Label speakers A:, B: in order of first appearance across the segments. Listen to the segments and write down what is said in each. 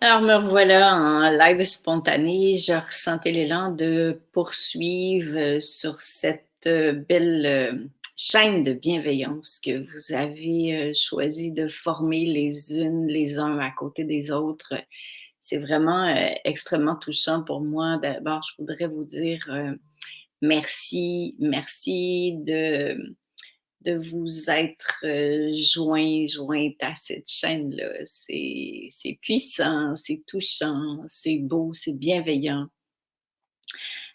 A: Alors me revoilà en live spontané. Je ressentais l'élan de poursuivre, sur cette, belle, chaîne de bienveillance que vous avez, choisi de former les unes les uns à côté des autres. C'est vraiment, extrêmement touchant pour moi. D'abord, je voudrais vous dire, merci. Merci de vous être, jointe à cette chaîne-là. C'est puissant, c'est touchant, c'est beau, c'est bienveillant.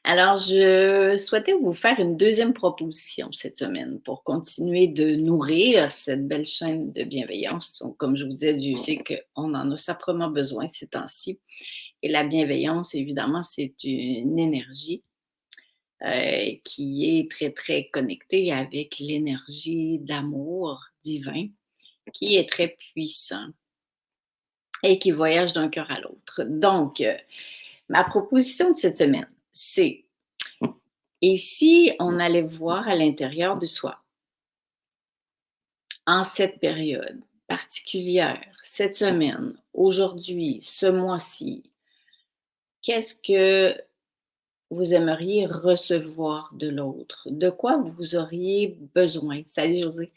A: Alors, je souhaitais vous faire une deuxième proposition cette semaine pour continuer de nourrir cette belle chaîne de bienveillance. Donc, comme je vous disais, Dieu sait qu'on en a simplement besoin ces temps-ci. Et la bienveillance, évidemment, c'est une énergie qui est très, très connectée avec l'énergie d'amour divin qui est très puissant et qui voyage d'un cœur à l'autre. Donc, ma proposition de cette semaine, c'est: et si on allait voir à l'intérieur de soi, en cette période particulière, cette semaine, aujourd'hui, ce mois-ci, qu'est-ce que vous aimeriez recevoir de l'autre? De quoi vous auriez besoin? Salut José.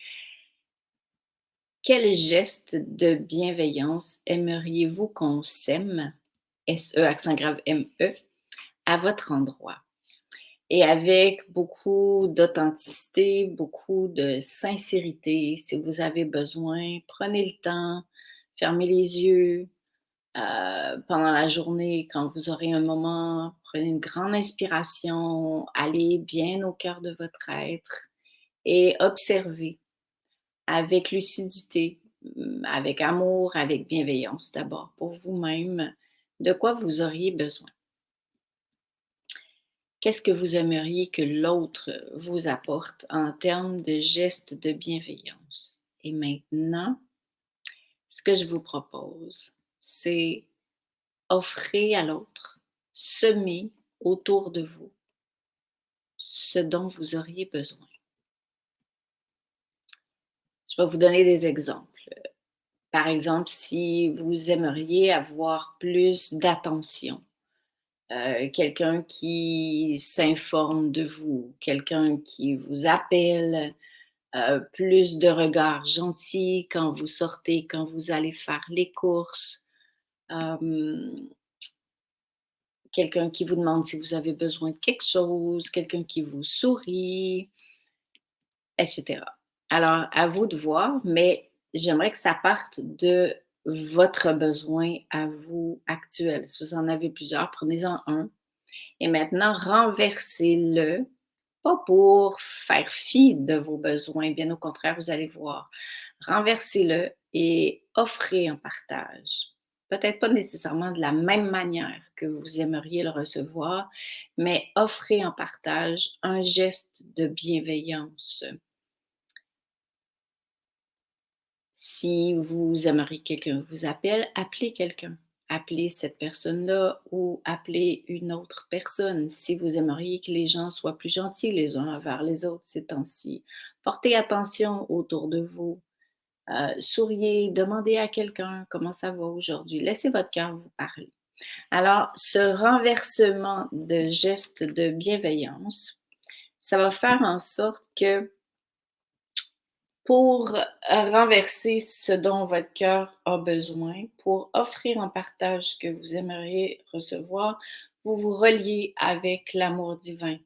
A: Quel geste de bienveillance aimeriez-vous qu'on sème, S-E accent grave M-E, à votre endroit? Et avec beaucoup d'authenticité, beaucoup de sincérité, si vous avez besoin, prenez le temps, fermez les yeux, pendant la journée, quand vous aurez un moment, prenez une grande inspiration, allez bien au cœur de votre être et observez avec lucidité, avec amour, avec bienveillance d'abord pour vous-même, de quoi vous auriez besoin. Qu'est-ce que vous aimeriez que l'autre vous apporte en termes de gestes de bienveillance? Et maintenant, ce que je vous propose, c'est offrir à l'autre, semer autour de vous ce dont vous auriez besoin. Je vais vous donner des exemples. Par exemple, si vous aimeriez avoir plus d'attention, quelqu'un qui s'informe de vous, quelqu'un qui vous appelle, plus de regards gentils quand vous sortez, quand vous allez faire les courses, hem, quelqu'un qui vous demande si vous avez besoin de quelque chose, quelqu'un qui vous sourit, et cetera. Alors, à vous de voir, mais j'aimerais que ça parte de votre besoin à vous actuel. Si vous en avez plusieurs, prenez-en un et maintenant renversez-le, pas pour faire fi de vos besoins, bien au contraire, vous allez voir. Renversez-le et offrez un partage. Peut-être pas nécessairement de la même manière que vous aimeriez le recevoir, mais offrez en partage un geste de bienveillance. Si vous aimeriez que quelqu'un vous appelle, appelez quelqu'un. Appelez cette personne-là ou appelez une autre personne. Si vous aimeriez que les gens soient plus gentils les uns envers les autres ces temps-ci, portez attention autour de vous. Souriez, demandez à quelqu'un comment ça va aujourd'hui. Laissez votre cœur vous parler. Alors, ce renversement de gestes de bienveillance, ça va faire en sorte que pour renverser ce dont votre cœur a besoin, pour offrir en partage ce que vous aimeriez recevoir, vous vous reliez avec l'amour divin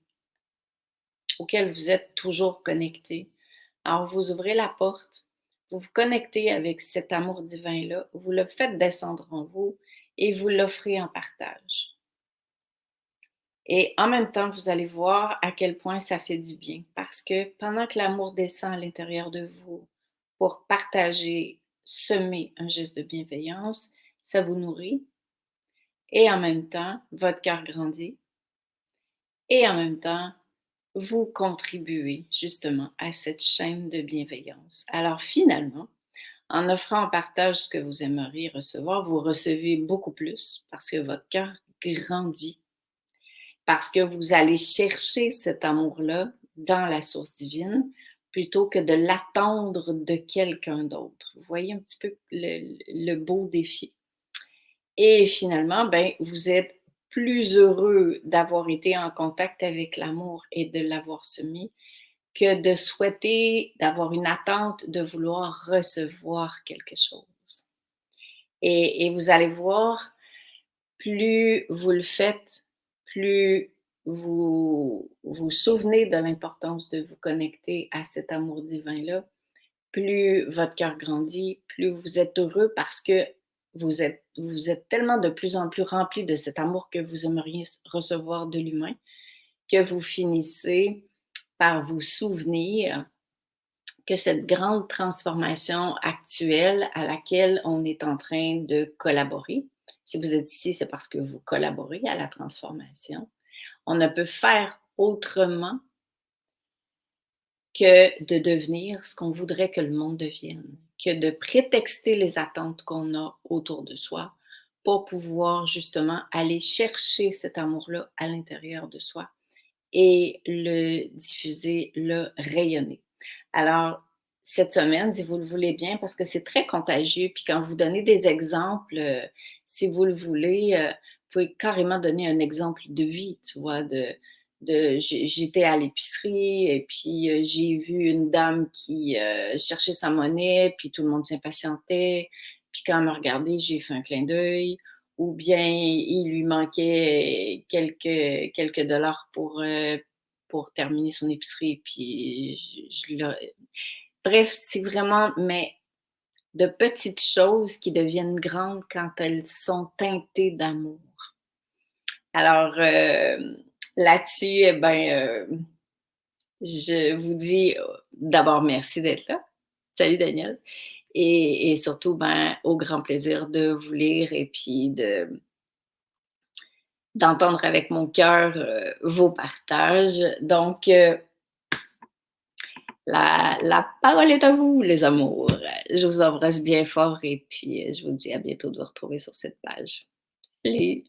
A: auquel vous êtes toujours connecté. Alors, vous ouvrez la porte, vous vous connectez avec cet amour divin-là, vous le faites descendre en vous et vous l'offrez en partage. Et en même temps, vous allez voir à quel point ça fait du bien. Parce que pendant que l'amour descend à l'intérieur de vous pour partager, semer un geste de bienveillance, ça vous nourrit. Et en même temps, votre cœur grandit. Et en même temps, vous contribuez justement à cette chaîne de bienveillance. Alors finalement, en offrant en partage ce que vous aimeriez recevoir, vous recevez beaucoup plus parce que votre cœur grandit. Parce que vous allez chercher cet amour-là dans la source divine plutôt que de l'attendre de quelqu'un d'autre. Vous voyez un petit peu le beau défi. et finalement, ben, vous êtes plus heureux d'avoir été en contact avec l'amour et de l'avoir semé que de souhaiter, d'avoir une attente de vouloir recevoir quelque chose. Et vous allez voir, plus vous le faites, plus vous vous souvenez de l'importance de vous connecter à cet amour divin-là, plus votre cœur grandit, plus vous êtes heureux parce que vous êtes tellement de plus en plus rempli de cet amour que vous aimeriez recevoir de l'humain, que vous finissez par vous souvenir que cette grande transformation actuelle à laquelle on est en train de collaborer, si vous êtes ici, c'est parce que vous collaborez à la transformation. On ne peut faire autrement que de devenir ce qu'on voudrait que le monde devienne, que de prétexter les attentes qu'on a autour de soi pour pouvoir justement aller chercher cet amour-là à l'intérieur de soi et le diffuser, le rayonner. Alors, cette semaine, si vous le voulez bien, parce que c'est très contagieux, puis quand vous donnez des exemples, si vous le voulez, vous pouvez carrément donner un exemple de vie, tu vois, j'étais à l'épicerie et puis j'ai vu une dame qui cherchait sa monnaie, puis tout le monde s'impatientait, puis quand elle m'a regardé, j'ai fait un clin d'œil, ou bien il lui manquait quelques dollars pour terminer son épicerie, puis bref, c'est vraiment, mais de petites choses qui deviennent grandes quand elles sont teintées d'amour. Alors, là-dessus, eh ben, je vous dis d'abord merci d'être là. Salut Daniel. Et surtout, ben, au grand plaisir de vous lire et puis d'entendre avec mon cœur vos partages. Donc, la parole est à vous, les amours. Je vous embrasse bien fort et puis je vous dis à bientôt de vous retrouver sur cette page. Salut!